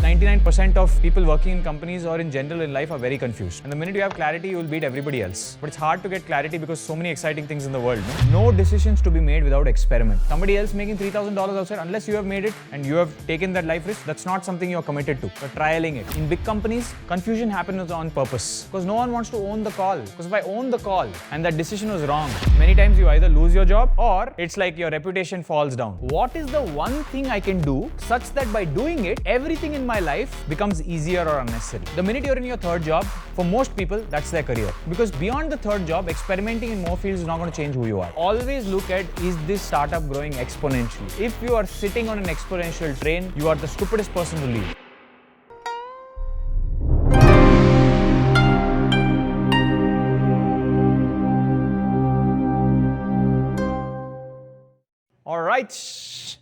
99% of people working in companies or in general in life are very confused. And the minute you have clarity, you will beat everybody else. But it's hard to get clarity because so many exciting things in the world. No decisions to be made without experiment. Somebody else making $3,000 outside, unless you have made it and you have taken that life risk, that's not something you're committed to. You're trialing it. In big companies, confusion happens on purpose because no one wants to own the call. Because if I own the call and that decision was wrong, many times you either lose your job or it's like your reputation falls down. What is the one thing I can do such that by doing it, everything in my life becomes easier or unnecessary? The minute you're in your third job, for most people, that's their career. Because beyond the third job, experimenting in more fields is not going to change who you are. Always look at, is this startup growing exponentially? If you are sitting on an exponential train, you are the stupidest person to leave. All right.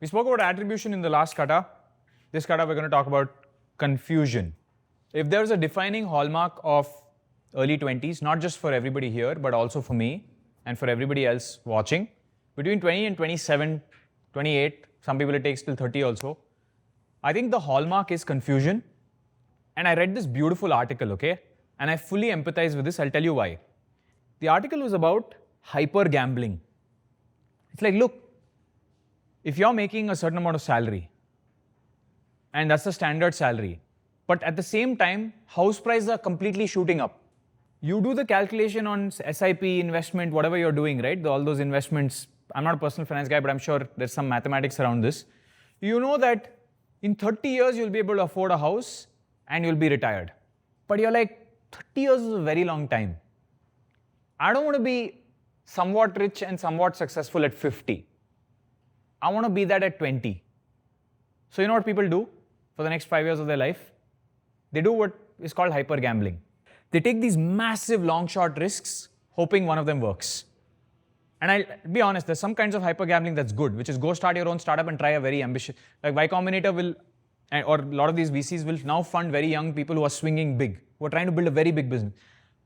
We spoke about attribution in the last kata. This kata, we're going to talk about confusion. If there's a defining hallmark of early 20s, not just for everybody here, but also for me and for everybody else watching, between 20 and 27, 28, some people it takes till 30 also, I think the hallmark is confusion. And I read this beautiful article, okay? And I fully empathize with this. I'll tell you why. The article was about hyper gambling. It's like, look, if you're making a certain amount of salary, and that's the standard salary, but at the same time, house prices are completely shooting up. You do the calculation on SIP, investment, whatever you're doing, right? All those investments. I'm not a personal finance guy, but I'm sure there's some mathematics around this. You know that in 30 years, you'll be able to afford a house and you'll be retired. But you're like, 30 years is a very long time. I don't want to be somewhat rich and somewhat successful at 50. I want to be that at 20. So you know what people do for the next 5 years of their life? They do what is called hyper gambling. They take these massive long shot risks, hoping one of them works. And I'll be honest, there's some kinds of hyper gambling that's good, which is go start your own startup and try a very ambitious, like Y Combinator will, or a lot of these VCs will now fund very young people who are swinging big, who are trying to build a very big business.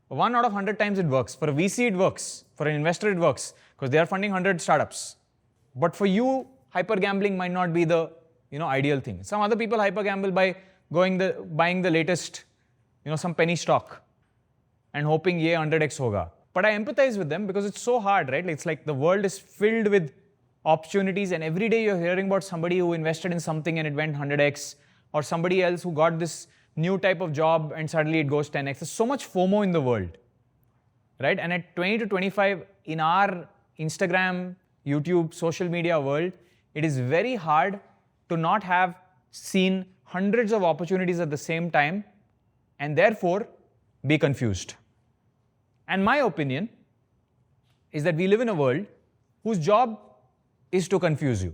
1 out of 100 times it works. For a VC it works. For an investor it works because they are funding 100 startups. But for you, hyper gambling might not be the ideal thing. Some other people hyper gamble by buying the latest, some penny stock and hoping 100x hoga. But I empathize with them because it's so hard, right? It's like the world is filled with opportunities and every day you're hearing about somebody who invested in something and it went 100x, or somebody else who got this new type of job and suddenly it goes 10x. There's so much FOMO in the world, right? And at 20 to 25, in our Instagram, YouTube, social media world, it is very hard to not have seen hundreds of opportunities at the same time and therefore be confused. And my opinion is that we live in a world whose job is to confuse you,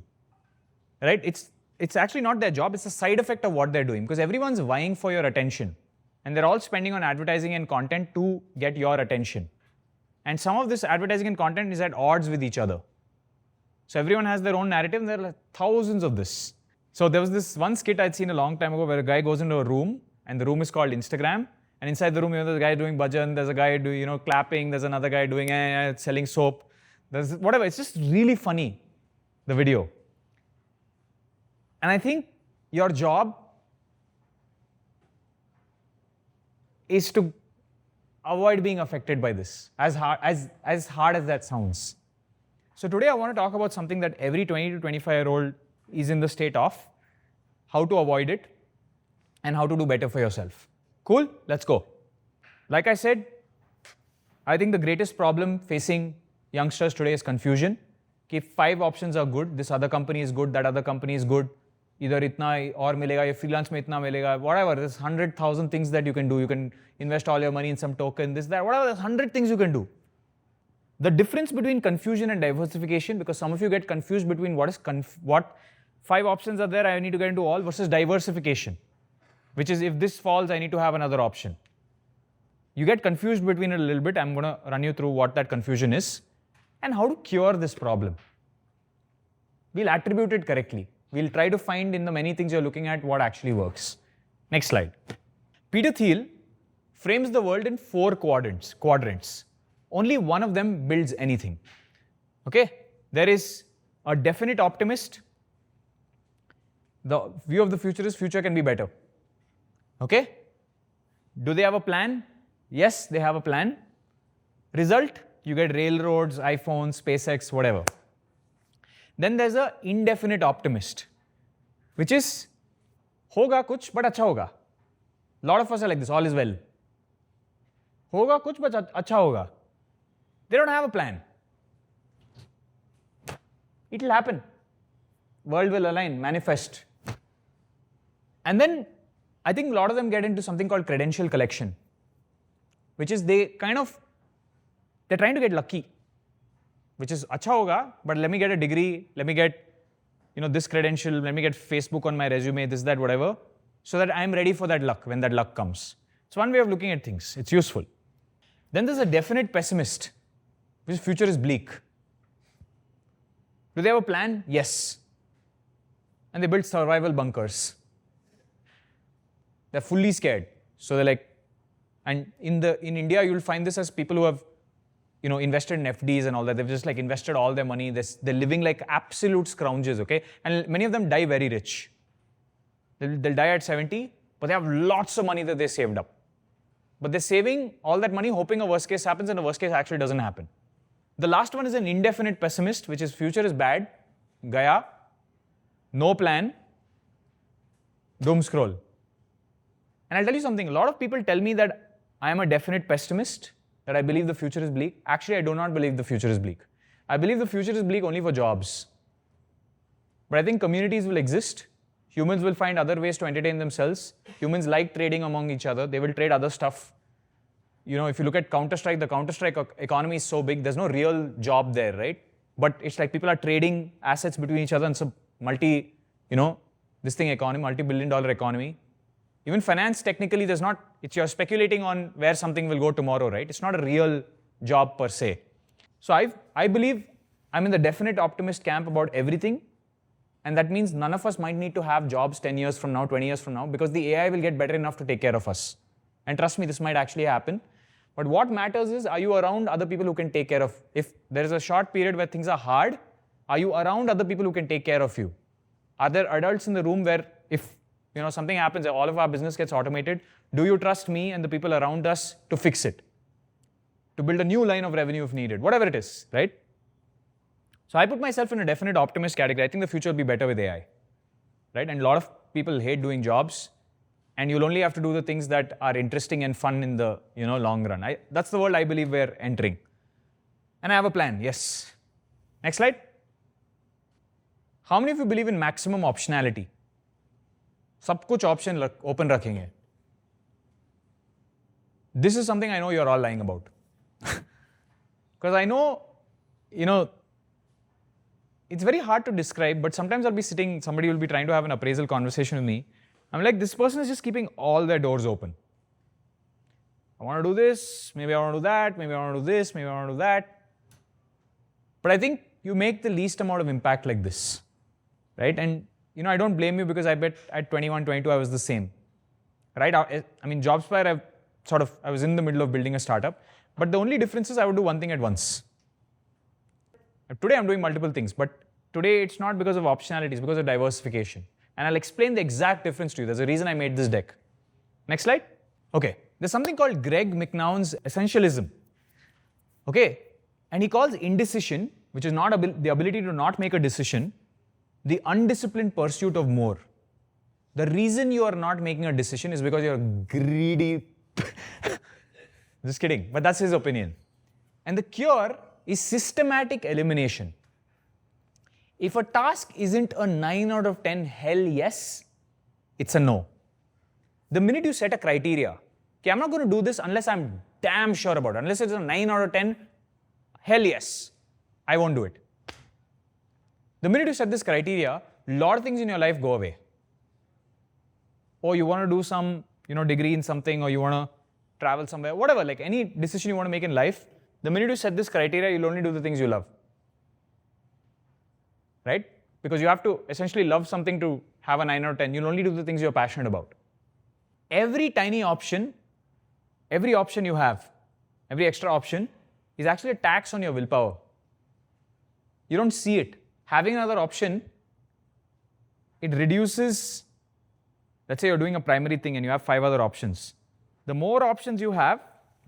right? It's actually not their job, it's a side effect of what they're doing because everyone's vying for your attention and they're all spending on advertising and content to get your attention. And some of this advertising and content is at odds with each other. So everyone has their own narrative and there are like thousands of this. So there was this one skit I'd seen a long time ago where a guy goes into a room and the room is called Instagram. And inside the room, there's a guy doing bhajan, there's a guy doing, clapping, there's another guy doing, selling soap. There's whatever, it's just really funny, the video. And I think your job is to avoid being affected by this, as hard as that sounds. So today I want to talk about something that every 20 to 25-year-old is in the state of, how to avoid it, and how to do better for yourself. Cool? Let's go. Like I said, I think the greatest problem facing youngsters today is confusion. If 5 options are good, this other company is good, that other company is good, either itna or milega, ya freelance mein itna milega, whatever. There's 100,000 things that you can do. You can invest all your money in some token, this, that, whatever. There's 100 things you can do. The difference between confusion and diversification, because some of you get confused between what 5 options are there, I need to get into all, versus diversification, which is if this falls, I need to have another option. You get confused between it a little bit. I'm going to run you through what that confusion is and how to cure this problem. We'll attribute it correctly. We'll try to find in the many things you're looking at what actually works. Next slide. Peter Thiel frames the world in 4 quadrants. Only one of them builds anything. Okay? There is a definite optimist. The view of the future is future can be better. Okay? Do they have a plan? Yes, they have a plan. Result, you get railroads, iPhones, SpaceX, whatever. Then there's an indefinite optimist, which is, hoga kuch, but acha hoga. A lot of us are like this, all is well. Hoga kuch, but acha hoga. They don't have a plan. It will happen. World will align, manifest. And then I think a lot of them get into something called credential collection, which is they're trying to get lucky, which is acha hoga, but let me get a degree, let me get this credential, let me get Facebook on my resume, this, that, whatever, so that I'm ready for that luck when that luck comes. It's one way of looking at things. It's useful. Then there's a definite pessimist, which future is bleak. Do they have a plan? Yes. And they build survival bunkers. They're fully scared. So they're like, and in India, you'll find this as people who have invested in FDs and all that. They've just like invested all their money. They're living like absolute scroungers, okay? And many of them die very rich. They'll die at 70, but they have lots of money that they saved up. But they're saving all that money, hoping a worst case happens, and a worst case actually doesn't happen. The last one is an indefinite pessimist, which is future is bad, gaya, no plan, doom scroll. And I'll tell you something, a lot of people tell me that I am a definite pessimist, that I believe the future is bleak. Actually, I do not believe the future is bleak. I believe the future is bleak only for jobs. But I think communities will exist. Humans will find other ways to entertain themselves. Humans like trading among each other. They will trade other stuff. If you look at Counter-Strike, the Counter-Strike economy is so big, there's no real job there, right? But it's like people are trading assets between each other, and it's a multi-billion-dollar economy. Even finance, technically, you're speculating on where something will go tomorrow, right? It's not a real job per se. So I believe I'm in the definite optimist camp about everything. And that means none of us might need to have jobs 10 years from now, 20 years from now, because the AI will get better enough to take care of us. And trust me, this might actually happen. But what matters is, are you around other people who can take care of? If there is a short period where things are hard, are you around other people who can take care of you? Are there adults in the room where if something happens, all of our business gets automated, do you trust me and the people around us to fix it? To build a new line of revenue if needed, whatever it is, right? So I put myself in a definite optimist category. I think the future will be better with AI, right? And a lot of people hate doing jobs, and you'll only have to do the things that are interesting and fun in the long run. That's the world I believe we're entering. And I have a plan, yes. Next slide. How many of you believe in maximum optionality? सब कुछ option open रखेंगे. This is something I know you're all lying about. Because I know, it's very hard to describe, but sometimes I'll be sitting, somebody will be trying to have an appraisal conversation with me. I'm like, this person is just keeping all their doors open. I want to do this, maybe I want to do that, maybe I want to do this, maybe I want to do that. But I think you make the least amount of impact like this, right? And I don't blame you, because I bet at 21, 22, I was the same, right? I mean, JobSpire, I was in the middle of building a startup, but the only difference is I would do one thing at once. Today I'm doing multiple things, but today it's not because of optionality, it's because of diversification. And I'll explain the exact difference to you. There's a reason I made this deck. Next slide. Okay, there's something called Greg McKeown's Essentialism. Okay, and he calls indecision, which is not the ability to not make a decision, the undisciplined pursuit of more. The reason you are not making a decision is because you're greedy. Just kidding, but that's his opinion. And the cure is systematic elimination. If a task isn't a 9 out of 10 hell yes, it's a no. The minute you set a criteria, okay, I'm not going to do this unless I'm damn sure about it. Unless it's a 9 out of 10, hell yes, I won't do it. The minute you set this criteria, a lot of things in your life go away. Or you want to do some degree in something, or you want to travel somewhere, whatever, like any decision you want to make in life, the minute you set this criteria, you'll only do the things you love. Right? Because you have to essentially love something to have a 9 out of 10. You'll only do the things you're passionate about. Every tiny option, every option you have, every extra option is actually a tax on your willpower. You don't see it. Having another option it reduces, let's say you're doing a primary thing and you have 5 other options. The more options you have,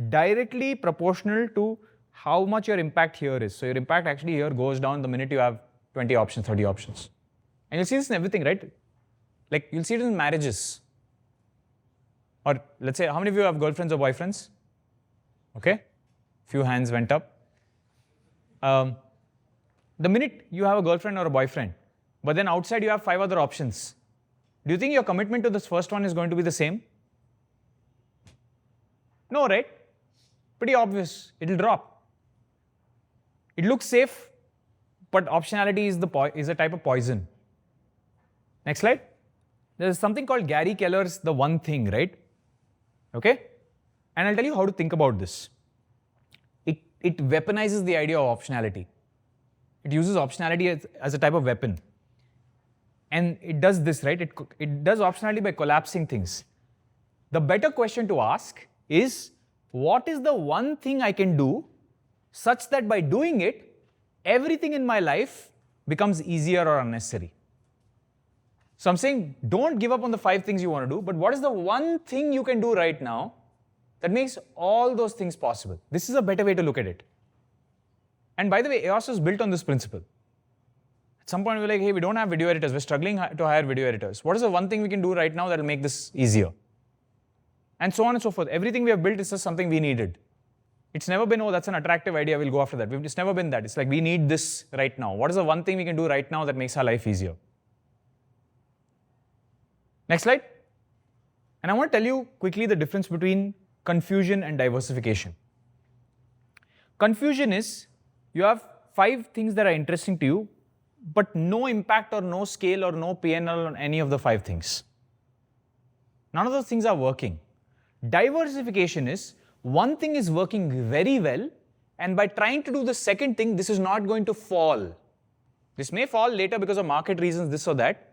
directly proportional to how much your impact here is. So your impact actually here goes down the minute you have 20 options, 30 options. And you'll see this in everything, right? Like you'll see it in marriages. Or let's say, how many of you have girlfriends or boyfriends? Okay, few hands went up. The minute you have a girlfriend or a boyfriend, but then outside you have 5 other options, do you think your commitment to this first one is going to be the same? No, right? Pretty obvious. It'll drop. It looks safe, but optionality is a type of poison. Next slide. There's something called Gary Keller's the one thing, right? Okay? And I'll tell you how to think about this. It weaponizes the idea of optionality. It uses optionality as a type of weapon. And it does this, right? It does optionality by collapsing things. The better question to ask is, what is the one thing I can do such that by doing it, everything in my life becomes easier or unnecessary? So I'm saying, don't give up on the 5 things you want to do, but what is the one thing you can do right now that makes all those things possible? This is a better way to look at it. And by the way, EOS is built on this principle. At some point, we're like, hey, we don't have video editors. We're struggling to hire video editors. What is the one thing we can do right now that will make this easier? And so on and so forth. Everything we have built is just something we needed. It's never been, oh, that's an attractive idea, we'll go after that. It's never been that. It's like, we need this right now. What is the one thing we can do right now that makes our life easier? Next slide. And I want to tell you quickly the difference between confusion and diversification. Confusion is, you have 5 things that are interesting to you, but no impact or no scale or no P&L on any of the 5 things. None of those things are working. Diversification is, one thing is working very well, and by trying to do the second thing, this is not going to fall. This may fall later because of market reasons, this or that.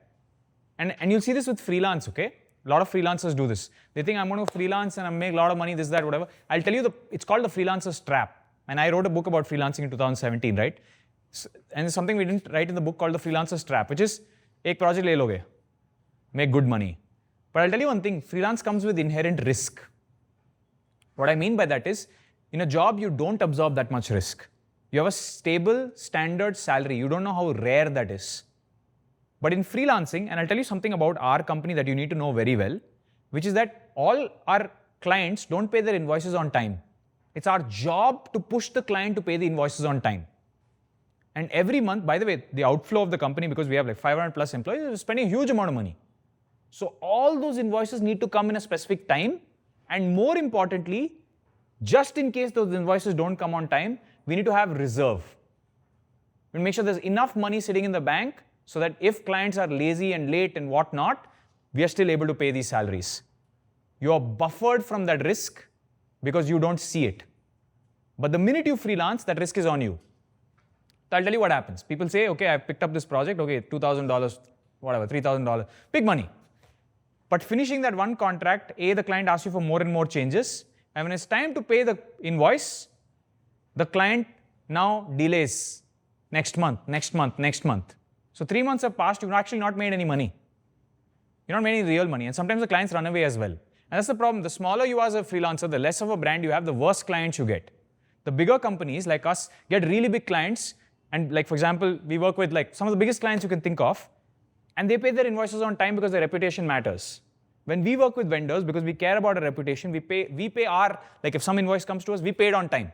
And you'll see this with freelance, okay? A lot of freelancers do this. They think, I'm going to freelance and I make a lot of money, this, that, whatever. I'll tell you, it's called the freelancer's trap. And I wrote a book about freelancing in 2017, right? And it's something we didn't write in the book called the freelancer's trap, which is, ek project le loge, make good money. But I'll tell you one thing, freelance comes with inherent risk. What I mean by that is, in a job, you don't absorb that much risk. You have a stable, standard salary. You don't know how rare that is. But in freelancing, and I'll tell you something about our company that you need to know very well, which is that all our clients don't pay their invoices on time. It's our job to push the client to pay the invoices on time. And every month, by the way, the outflow of the company, because we have like 500 plus employees, is spending a huge amount of money. So all those invoices need to come in a specific time. And more importantly, just in case those invoices don't come on time, we need to have reserve. We make sure there's enough money sitting in the bank so that if clients are lazy and late and whatnot, we are still able to pay these salaries. You are buffered from that risk because you don't see it. But the minute you freelance, that risk is on you. So I'll tell you what happens. People say, okay, I picked up this project, okay, $2,000, whatever, $3,000, big money. But finishing that one contract, the client asks you for more and more changes. And when it's time to pay the invoice, the client now delays next month. So 3 months have passed, you've actually not made any money. You're not making any real money. And sometimes the clients run away as well. And that's the problem. The smaller you are as a freelancer, the less of a brand you have, the worse clients you get. The bigger companies like us get really big clients. And like, for example, we work with like some of the biggest clients you can think of. And they pay their invoices on time because their reputation matters. When we work with vendors, because we care about our reputation, we pay our, like if some invoice comes to us, we pay it on time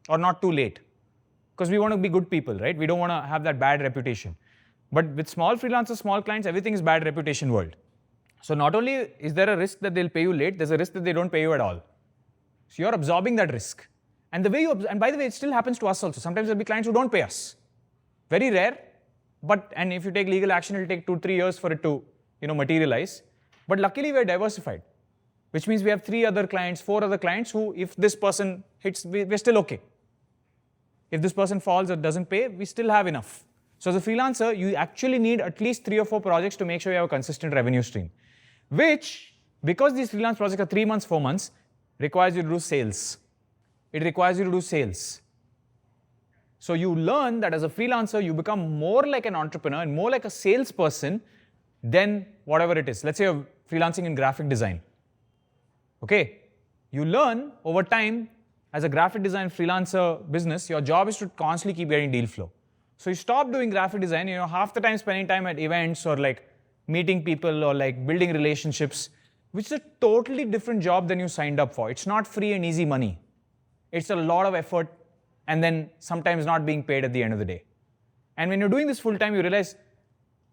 or not too late. Because we want to be good people, right? We don't want to have that bad reputation. But with small freelancers, small clients, everything is bad reputation world. So not only is there a risk that they'll pay you late, there's a risk that they don't pay you at all. So you're absorbing that risk. And the way and by the way, it still happens to us also. Sometimes there'll be clients who don't pay us. Very rare. And if you take legal action, it'll take 2-3 years for it to, materialize. But luckily, we're diversified, which means we have 3 other clients, 4 other clients who, if this person hits, we're still okay. If this person falls or doesn't pay, we still have enough. So as a freelancer, you actually need at least 3 or 4 projects to make sure you have a consistent revenue stream, which, because these freelance projects are 3 months, 4 months, requires you to do sales. It requires you to do sales. So you learn that as a freelancer, you become more like an entrepreneur and more like a salesperson then whatever it is. Let's say you're freelancing in graphic design. Okay, you learn over time as a graphic design freelancer business, your job is to constantly keep getting deal flow. So you stop doing graphic design, half the time spending time at events or like meeting people or like building relationships, which is a totally different job than you signed up for. It's not free and easy money. It's a lot of effort and then sometimes not being paid at the end of the day. And when you're doing this full time, you realize,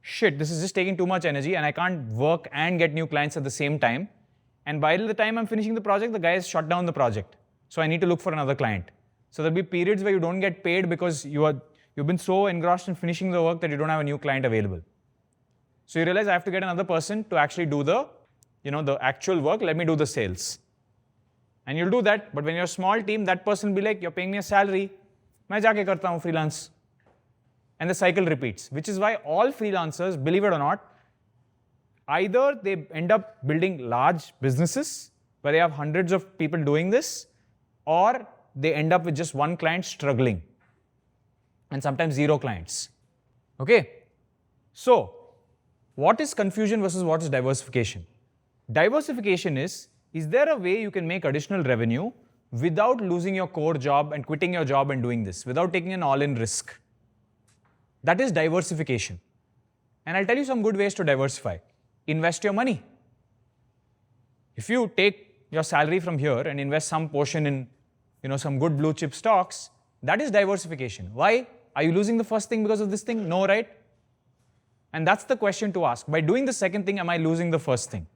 shit, this is just taking too much energy and I can't work and get new clients at the same time. And by the time I'm finishing the project, the guy has shut down the project. So I need to look for another client. So there'll be periods where you don't get paid because you've been so engrossed in finishing the work that you don't have a new client available. So you realize I have to get another person to actually do the actual work. Let me do the sales. And you'll do that. But when you're a small team, that person will be like, you're paying me a salary. मैं जाके करता हूँ freelance. And the cycle repeats, which is why all freelancers, believe it or not, either they end up building large businesses where they have hundreds of people doing this, or they end up with just one client struggling and sometimes zero clients. Okay? So, what is confusion versus what is diversification? Diversification is there a way you can make additional revenue without losing your core job and quitting your job and doing this, without taking an all-in risk? That is diversification. And I'll tell you some good ways to diversify. Invest your money. If you take your salary from here and invest some portion in some good blue chip stocks, that is diversification. Why? Are you losing the first thing because of this thing? No, right? And that's the question to ask. By doing the second thing, am I losing the first thing?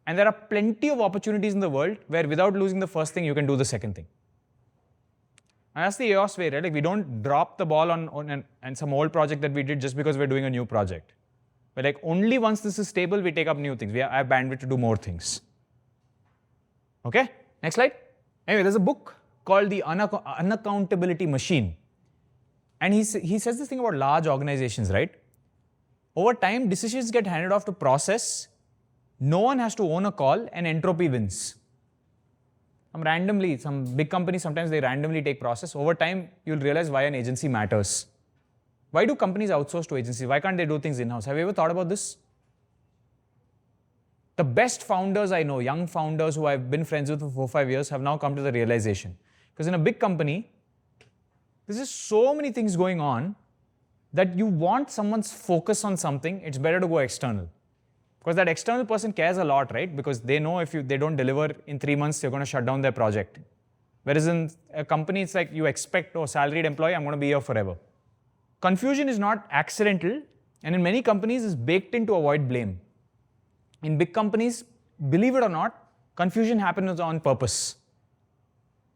And there are plenty of opportunities in the world where without losing the first thing, you can do the second thing. And that's the EOS way, right? Like we don't drop the ball on some old project that we did just because we're doing a new project. But like only once this is stable, we take up new things. We have bandwidth to do more things. Okay? Next slide. Anyway, there's a book called The Unaccountability Machine. And he says this thing about large organizations, right? Over time, decisions get handed off to process. No one has to own a call and entropy wins. Some big companies, sometimes they randomly take process. Over time, you'll realize why an agency matters. Why do companies outsource to agencies? Why can't they do things in-house? Have you ever thought about this? The best founders I know, young founders who I've been friends with for 4-5 years, have now come to the realization. Because in a big company, there's just so many things going on that you want someone's focus on something, it's better to go external. Because that external person cares a lot, right? Because they know if they don't deliver in 3 months, you're going to shut down their project. Whereas in a company, it's like you expect, salaried employee, I'm going to be here forever. Confusion is not accidental, and in many companies, is baked in to avoid blame. In big companies, believe it or not, confusion happens on purpose.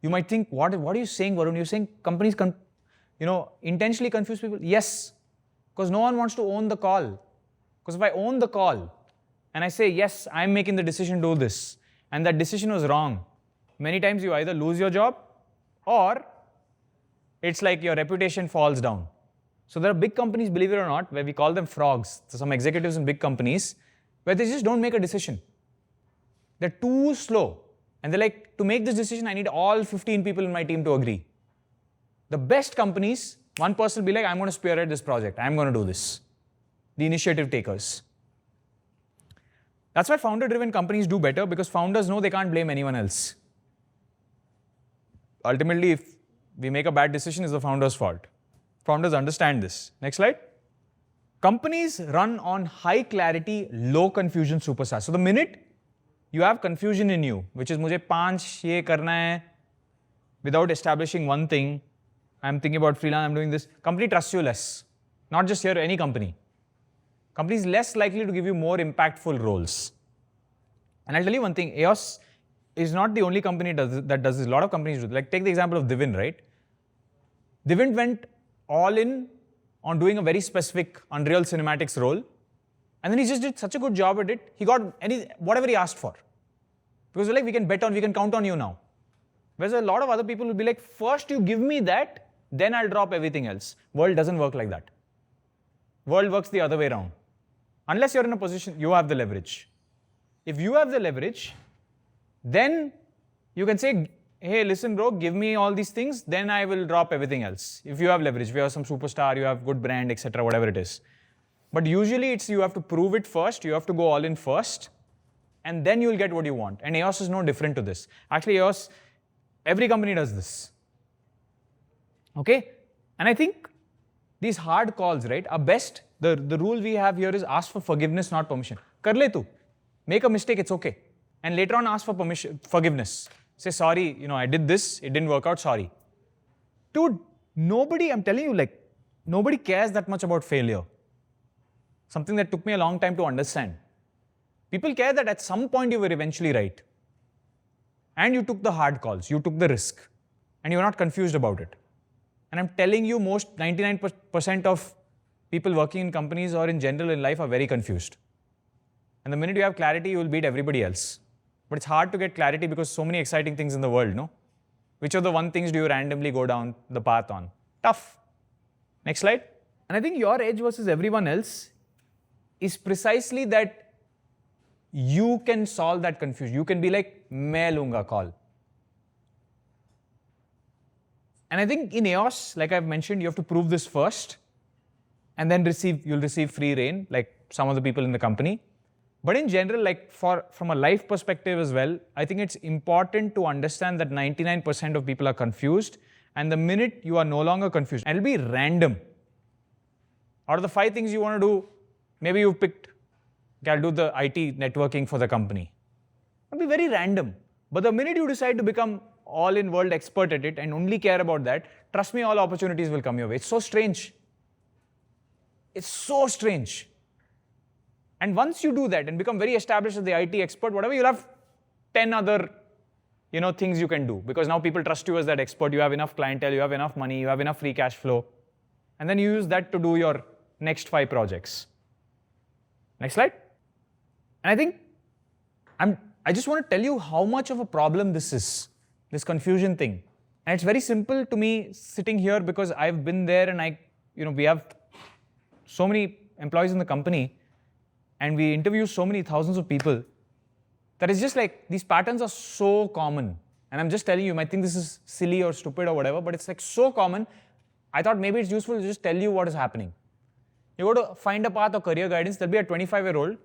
You might think, what are you saying, Varun? You're saying companies intentionally confuse people? Yes, because no one wants to own the call. Because if I own the call, and I say, yes, I'm making the decision to do this, and that decision was wrong, many times you either lose your job or it's like your reputation falls down. So there are big companies, believe it or not, where we call them frogs. So some executives in big companies where they just don't make a decision. They're too slow. And they're like, to make this decision, I need all 15 people in my team to agree. The best companies, one person will be like, I'm going to spearhead this project. I'm going to do this. The initiative takers. That's why founder-driven companies do better, because founders know they can't blame anyone else. Ultimately, if we make a bad decision, it's the founder's fault. Founders understand this. Next slide. Companies run on high clarity, low confusion superstars. So the minute you have confusion in you, which is मुझे 5 ये करना है, without establishing one thing, I'm thinking about freelance, I'm doing this, company trusts you less. Not just here, any company. Company is less likely to give you more impactful roles. And I'll tell you one thing, EOS is not the only company that does this. A lot of companies do. Like take the example of Divin, right? Divin went all in on doing a very specific Unreal Cinematics role. And then he just did such a good job at it, he got whatever he asked for. Because we're like, we can count on you now. Whereas a lot of other people will be like, first you give me that, then I'll drop everything else. World doesn't work like that. World works the other way around. Unless you're in a position, you have the leverage. If you have the leverage, then you can say, hey, listen bro, give me all these things, then I will drop everything else. If you have leverage, if you have some superstar, you have good brand, etc., whatever it is. But usually it's you have to prove it first, you have to go all in first, and then you'll get what you want. And EOS is no different to this. Actually, EOS, every company does this. Okay? And I think these hard calls, right, are best. The rule we have here is ask for forgiveness, not permission. Kar le tu. Make a mistake, it's okay. And later on ask for forgiveness. Say, sorry, I did this, it didn't work out, sorry. Dude, nobody, I'm telling you, nobody cares that much about failure. Something that took me a long time to understand. People care that at some point you were eventually right. And you took the hard calls, you took the risk. And you're not confused about it. And I'm telling you, most 99% of people working in companies or in general in life are very confused. And the minute you have clarity, you will beat everybody else. But it's hard to get clarity because so many exciting things in the world, no? Which of the one things do you randomly go down the path on? Tough. Next slide. And I think your edge versus everyone else is precisely that you can solve that confusion. You can be like, main lunga call. And I think in EOS, like I've mentioned, you have to prove this first and then you'll receive free rein, like some of the people in the company. But in general, from a life perspective as well, I think it's important to understand that 99% of people are confused. And the minute you are no longer confused, and it'll be random. Out of the 5 things you want to do, maybe you've picked, okay, I'll do the IT networking for the company. It'll be very random. But the minute you decide to become all-in-world expert at it and only care about that, trust me, all opportunities will come your way. It's so strange. It's so strange. And once you do that and become very established as the IT expert, whatever, you'll have 10 other things you can do. Because now people trust you as that expert. You have enough clientele, you have enough money, you have enough free cash flow. And then you use that to do your next 5 projects. Next slide. And I think I just want to tell you how much of a problem this is, this confusion thing. And it's very simple to me sitting here because I've been there and we have so many employees in the company and we interview so many thousands of people that it's just like these patterns are so common. And I'm just telling you might think this is silly or stupid or whatever, but it's like so common. I thought maybe it's useful to just tell you what is happening. You go to find a path or career guidance, there'll be a 25-year-old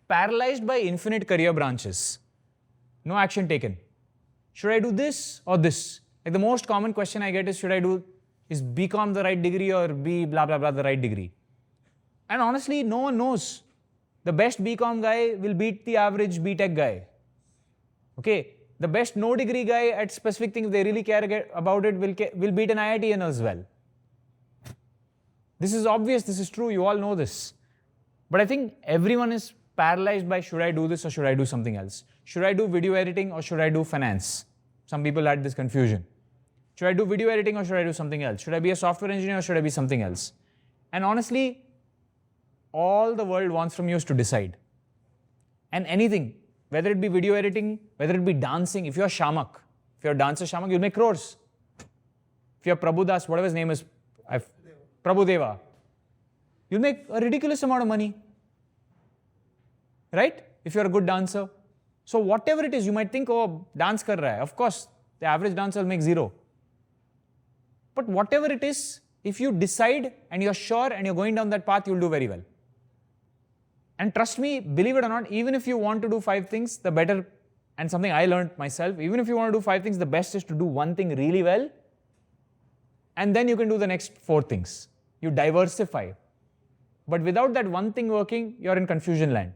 paralyzed by infinite career branches. No action taken. Should I do this or this? Like the most common question I get is, is BCom the right degree or B blah blah blah the right degree? And honestly, no one knows. The best BCom guy will beat the average BTech guy. Okay? The best no degree guy at specific things they really care about it will beat an IITian as well. This is obvious, this is true, you all know this. But I think everyone is paralyzed by should I do this or should I do something else? Should I do video editing or should I do finance? Some people had this confusion. Should I do video editing or should I do something else? Should I be a software engineer or should I be something else? And honestly, all the world wants from you is to decide. And anything, whether it be video editing, whether it be dancing, if you're Shamak, if you're a dancer Shamak, you'll make crores. If you're Prabhu Das, whatever his name is, Prabhu Deva, you'll make a ridiculous amount of money. Right? If you're a good dancer. So whatever it is, you might think, oh, dance kar raha hai. Of course, the average dancer will make 0. But whatever it is, if you decide and you're sure and you're going down that path, you'll do very well. And trust me, believe it or not, even if you want to do 5 things, the better, and something I learned myself, even if you want to do 5 things, the best is to do one thing really well, and then you can do the next 4 things. You diversify. But without that one thing working, you're in confusion land.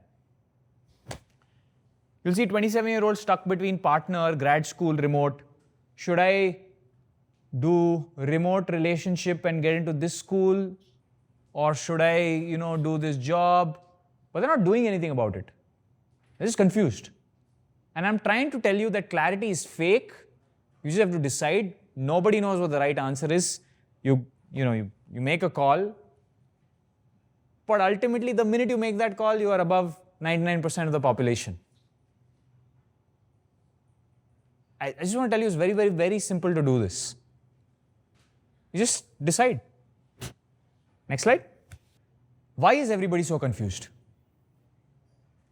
You'll see 27-year-old stuck between partner, grad school, remote. Should I do remote relationship and get into this school? Or should I, do this job? But they're not doing anything about it. They're just confused. And I'm trying to tell you that clarity is fake. You just have to decide. Nobody knows what the right answer is. You make a call. But ultimately, the minute you make that call, you are above 99% of the population. I just want to tell you it's very, very, very simple to do this. You just decide. Next slide. Why is everybody so confused?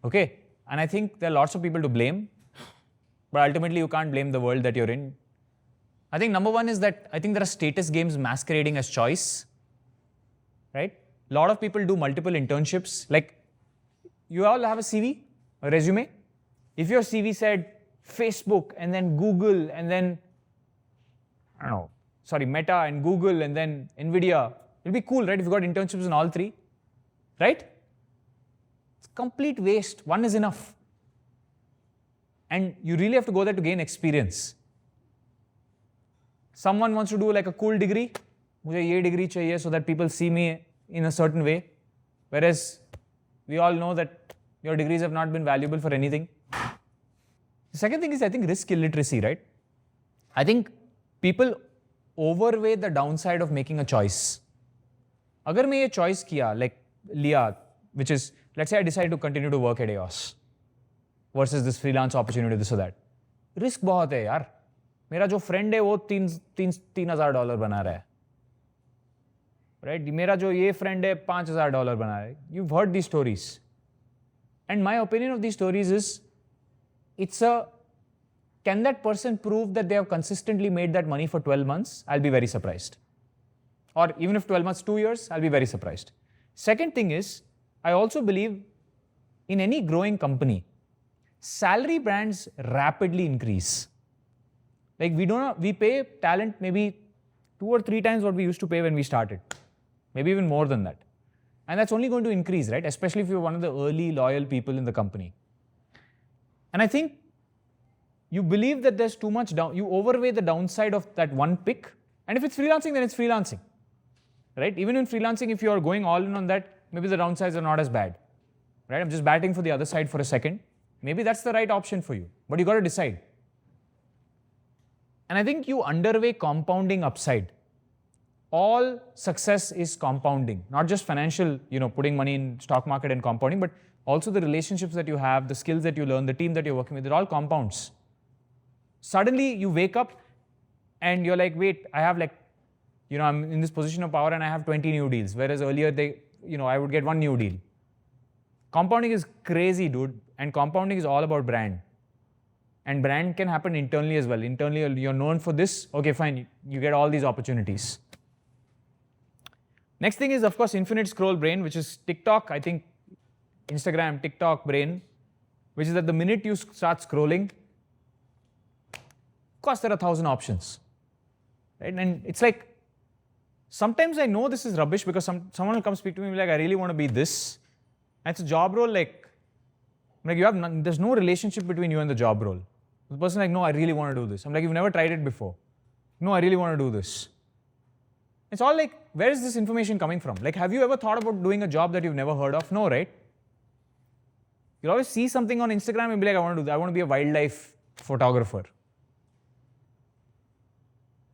Okay, and I think there are lots of people to blame, but ultimately you can't blame the world that you're in. I think number one is that I think there are status games masquerading as choice, right? A lot of people do multiple internships. Like, you all have a CV, a resume. If your CV said Facebook and then Google and then, Meta and Google and then Nvidia, it'll be cool, right? If you got internships in all three, right? It's complete waste. One is enough. And you really have to go there to gain experience. Someone wants to do like a cool degree. मुझे ये degree चाहिए so that people see me in a certain way. Whereas we all know that your degrees have not been valuable for anything. The second thing is, I think, risk illiteracy, right? I think people overweigh the downside of making a choice. अगर मैं ये choice किया, like लिया, which is, let's say I decide to continue to work at EOS versus this freelance opportunity, this or that. Risk बहुत है यार. मेरा जो friend है वो $3,000 बना रहा है. Right? मेरा जो ये friend है $5,000 बना रहा है. You've heard these stories. And my opinion of these stories is, can that person prove that they have consistently made that money for 12 months? I'll be very surprised. Or even if 12 months, 2 years, I'll be very surprised. Second thing is, I also believe in any growing company, salary bands rapidly increase. Like we pay talent maybe 2 or 3 times what we used to pay when we started. Maybe even more than that. And that's only going to increase, right? Especially if you're one of the early loyal people in the company. And I think you believe that there's too much you overweigh the downside of that one pick. And if it's freelancing, then it's freelancing, right? Even in freelancing, if you're going all in on that, maybe the downsides are not as bad, right? I'm just batting for the other side for a second. Maybe that's the right option for you, but you got to decide. And I think you underweigh compounding upside. All success is compounding, not just financial, putting money in stock market and compounding, but also the relationships that you have, the skills that you learn, the team that you're working with, it all compounds. Suddenly you wake up and you're like, wait, I have I'm in this position of power and I have 20 new deals. Whereas earlier I would get 1 new deal. Compounding is crazy, dude. And compounding is all about brand. And brand can happen internally as well. Internally, you're known for this. Okay, fine. You get all these opportunities. Next thing is, of course, infinite scroll brain, which is TikTok. I think Instagram, TikTok brain, which is that the minute you start scrolling, of course, there are 1,000 options. Right? And it's like, sometimes I know this is rubbish because someone will come speak to me and be like, I really want to be this. And it's a job role, there's no relationship between you and the job role. The person like, no, I really want to do this. I'm like, you've never tried it before. No, I really want to do this. It's all like, where is this information coming from? Like, have you ever thought about doing a job that you've never heard of? No, right? You'll always see something on Instagram and be like, I want to do that. I want to be a wildlife photographer.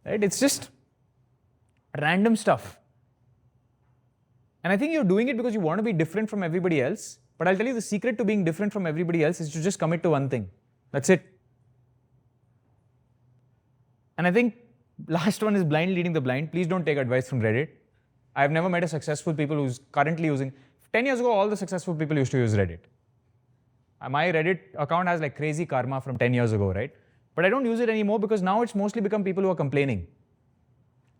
Right? It's just random stuff. And I think you're doing it because you want to be different from everybody else. But I'll tell you, the secret to being different from everybody else is to just commit to one thing. That's it. And I think last one is blind leading the blind. Please don't take advice from Reddit. I've never met a successful people who's currently using. 10 years ago, all the successful people used to use Reddit. My Reddit account has like crazy karma from 10 years ago, right? But I don't use it anymore because now it's mostly become people who are complaining.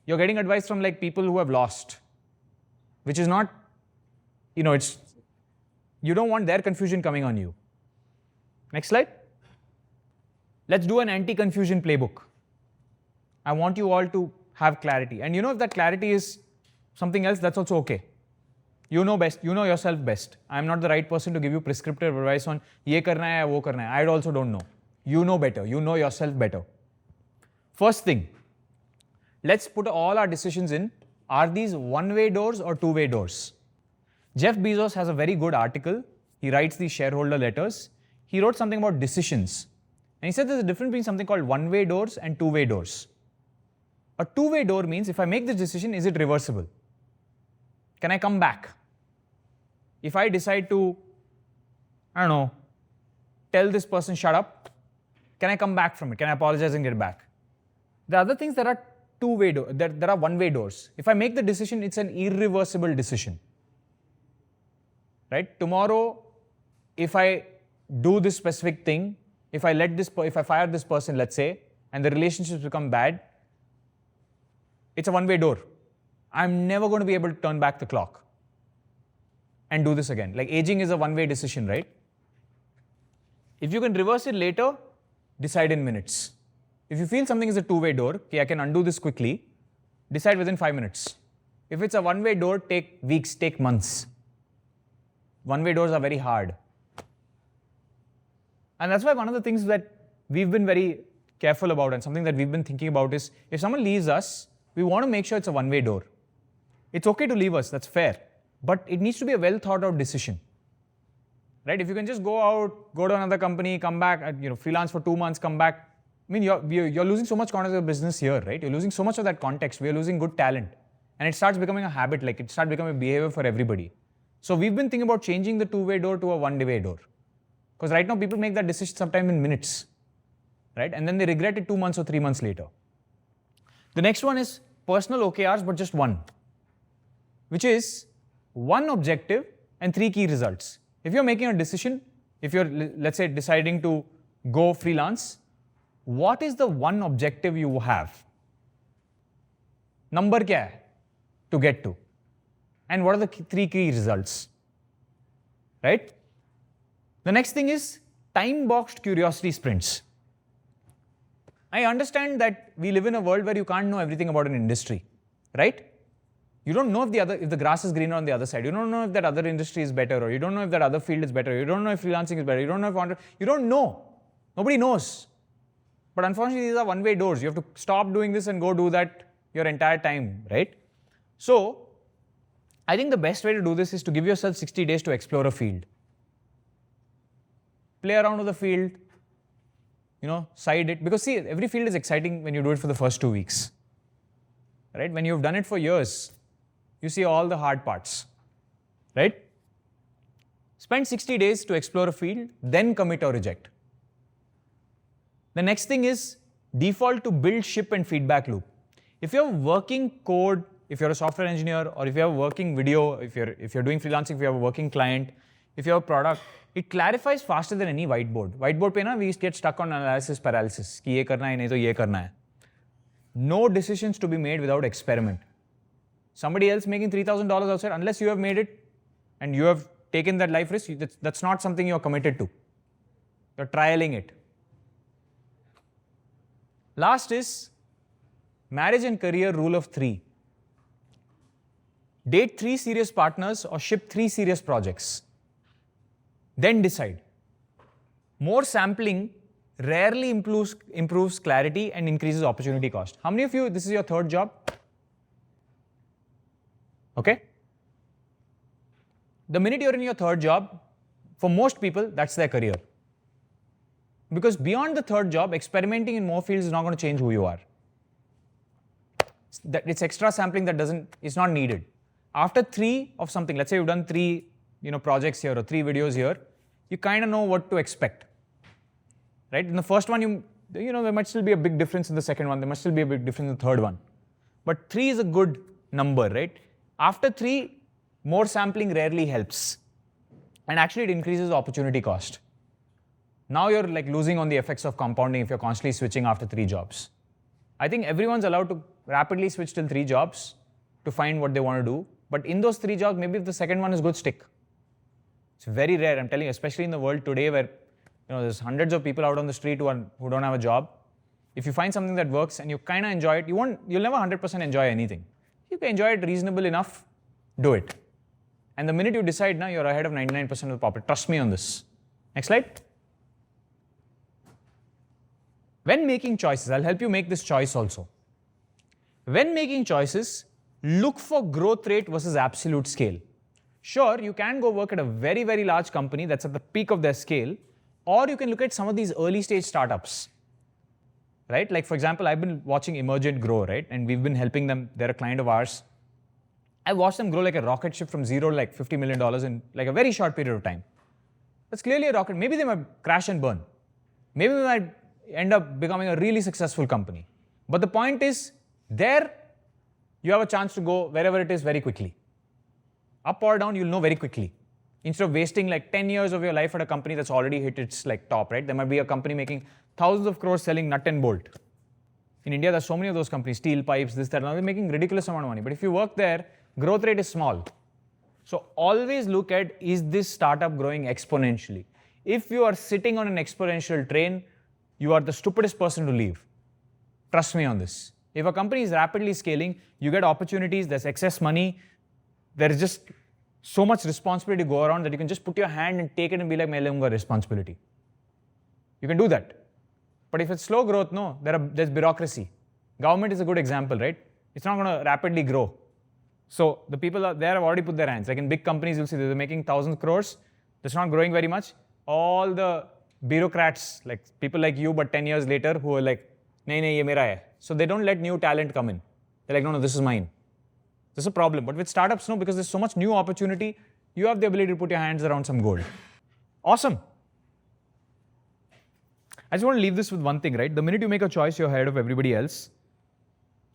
You're getting advice from like people who have lost, which is not, you don't want their confusion coming on you. Next slide. Let's do an anti-confusion playbook. I want you all to have clarity. And if that clarity is something else, that's also okay. You know best. You know yourself best. I'm not the right person to give you prescriptive advice on ye karna hai, wo karna hai. I also don't know. You know better. You know yourself better. First thing, let's put all our decisions in. Are these one-way doors or two-way doors? Jeff Bezos has a very good article. He writes these shareholder letters. He wrote something about decisions. And he said there's a difference between something called one-way doors and two-way doors. A two-way door means if I make this decision, is it reversible? Can I come back? If I decide to, tell this person shut up, can I come back from it? Can I apologize and get back? The other things, there are two-way doors, there are one-way doors. If I make the decision, it's an irreversible decision. Right? Tomorrow, if I do this specific thing, if I fire this person, let's say, and the relationships become bad, it's a one-way door. I'm never going to be able to turn back the clock. and do this again. Like aging is a one-way decision, right? If you can reverse it later, decide in minutes. If you feel something is a two-way door, okay, I can undo this quickly, decide within 5 minutes. If it's a one-way door, take weeks, take months. One-way doors are very hard. And that's why one of the things that we've been very careful about and something that we've been thinking about is if someone leaves us, we want to make sure it's a one-way door. It's okay to leave us, that's fair. But it needs to be a well thought out decision. Right? If you can just go out, go to another company, come back, freelance for 2 months, come back. I mean, you're losing so much context of business here, right? You're losing so much of that context. We are losing good talent. And it starts becoming a habit, like it starts becoming a behavior for everybody. So we've been thinking about changing the two-way door to a one-way door. Because right now people make that decision sometime in minutes. Right? And then they regret it 2 months or 3 months later. The next one is personal OKRs, but just one. Which is one objective and 3 key results. If you're making a decision, if you're, let's say, deciding to go freelance, what is the one objective you have? Number kya hai to get to? And what are the 3 key results? Right? The next thing is time-boxed curiosity sprints. I understand that we live in a world where you can't know everything about an industry, right? You don't know if the grass is greener on the other side. You don't know if that other industry is better, or you don't know if that other field is better. You don't know if freelancing is better. You don't know if you don't know. Nobody knows. But unfortunately, these are one-way doors. You have to stop doing this and go do that your entire time, right? So, I think the best way to do this is to give yourself 60 days to explore a field. Play around with the field, side it. Because see, every field is exciting when you do it for the first 2 weeks. Right? When you've done it for years, you see all the hard parts. Right? Spend 60 days to explore a field, then commit or reject. The next thing is default to build, ship, and feedback loop. If you're working code, if you're a software engineer, or if you have working video, if you're doing freelancing, if you have a working client, if you have a product, it clarifies faster than any whiteboard. Whiteboard pe na, we get stuck on analysis paralysis. Ki ye karna hai, nahi to ye karna hai. No decisions to be made without experiment. Somebody else making $3,000 outside, unless you have made it and you have taken that life risk, that's not something you're committed to. You're trialing it. Last is marriage and career rule of 3. Date 3 serious partners or ship 3 serious projects. Then decide. More sampling rarely improves clarity and increases opportunity cost. How many of you, this is your 3rd job? Okay? The minute you're in your 3rd job, for most people, that's their career. Because beyond the 3rd job, experimenting in more fields is not going to change who you are. It's extra sampling that is not needed. After 3 of something, let's say you've done 3 projects here or 3 videos here, you kind of know what to expect. Right? In the first one, there might still be a big difference in the second one. There must still be a big difference in the third one. But 3 is a good number, right? After 3, more sampling rarely helps. And actually, it increases the opportunity cost. Now you're like losing on the effects of compounding if you're constantly switching after 3 jobs. I think everyone's allowed to rapidly switch till 3 jobs to find what they want to do. But in those 3 jobs, maybe if the second one is good, stick. It's very rare, I'm telling you, especially in the world today where there's hundreds of people out on the street who don't have a job. If you find something that works and you kind of enjoy it, you'll never 100% enjoy anything. If you can enjoy it reasonable enough, do it. And the minute you decide, now you're ahead of 99% of the population. Trust me on this. Next slide. When making choices, I'll help you make this choice also. When making choices, look for growth rate versus absolute scale. Sure, you can go work at a very, very large company that's at the peak of their scale, or you can look at some of these early stage startups. Right? Like for example, I've been watching Emergent grow, right? And we've been helping them. They're a client of ours. I watched them grow like a rocket ship from 0 to like $50 million in like a very short period of time. That's clearly a rocket. Maybe they might crash and burn. Maybe they might end up becoming a really successful company. But the point is, there you have a chance to go wherever it is very quickly. Up or down, you'll know very quickly. Instead of wasting like 10 years of your life at a company that's already hit its like top, right? There might be a company making thousands of crores selling nut and bolt. In India, there's so many of those companies, steel pipes, this, that, and they're making ridiculous amount of money. But if you work there, growth rate is small. So always look at, is this startup growing exponentially? If you are sitting on an exponential train, you are the stupidest person to leave. Trust me on this. If a company is rapidly scaling, you get opportunities, there's excess money, there is just so much responsibility to go around that you can just put your hand and take it and be like, "Main lunga responsibility." You can do that. But if it's slow growth, no, there's bureaucracy. Government is a good example, right? It's not going to rapidly grow. So the people out there have already put their hands. Like in big companies, you'll see they're making 1,000 crores. That's not growing very much. All the bureaucrats, like people like you, but 10 years later, who are like, "Nahi, ye mera hai." So they don't let new talent come in. They're like, "No, this is mine." This is a problem. But with startups, no, because there's so much new opportunity, you have the ability to put your hands around some gold. Awesome. I just want to leave this with one thing, right? The minute you make a choice, you're ahead of everybody else.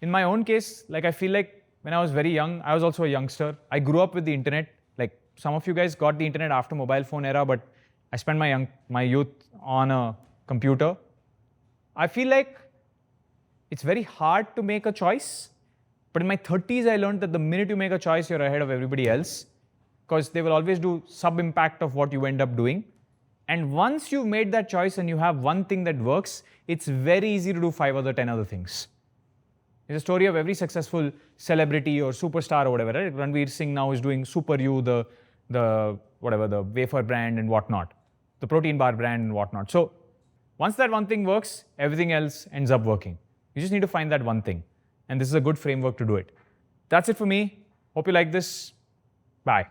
In my own case, like I feel like when I was very young, I was also a youngster. I grew up with the internet. Like some of you guys got the internet after mobile phone era, but I spent my youth on a computer. I feel like it's very hard to make a choice. But in my 30s, I learned that the minute you make a choice, you're ahead of everybody else, because they will always do sub-impact of what you end up doing. And once you've made that choice and you have one thing that works, it's very easy to do 5 other 10 other things. It's a story of every successful celebrity or superstar or whatever, right? Ranveer Singh now is doing Super You, the wafer brand and whatnot, the protein bar brand and whatnot. So once that one thing works, everything else ends up working. You just need to find that one thing. And this is a good framework to do it. That's it for me. Hope you like this. Bye.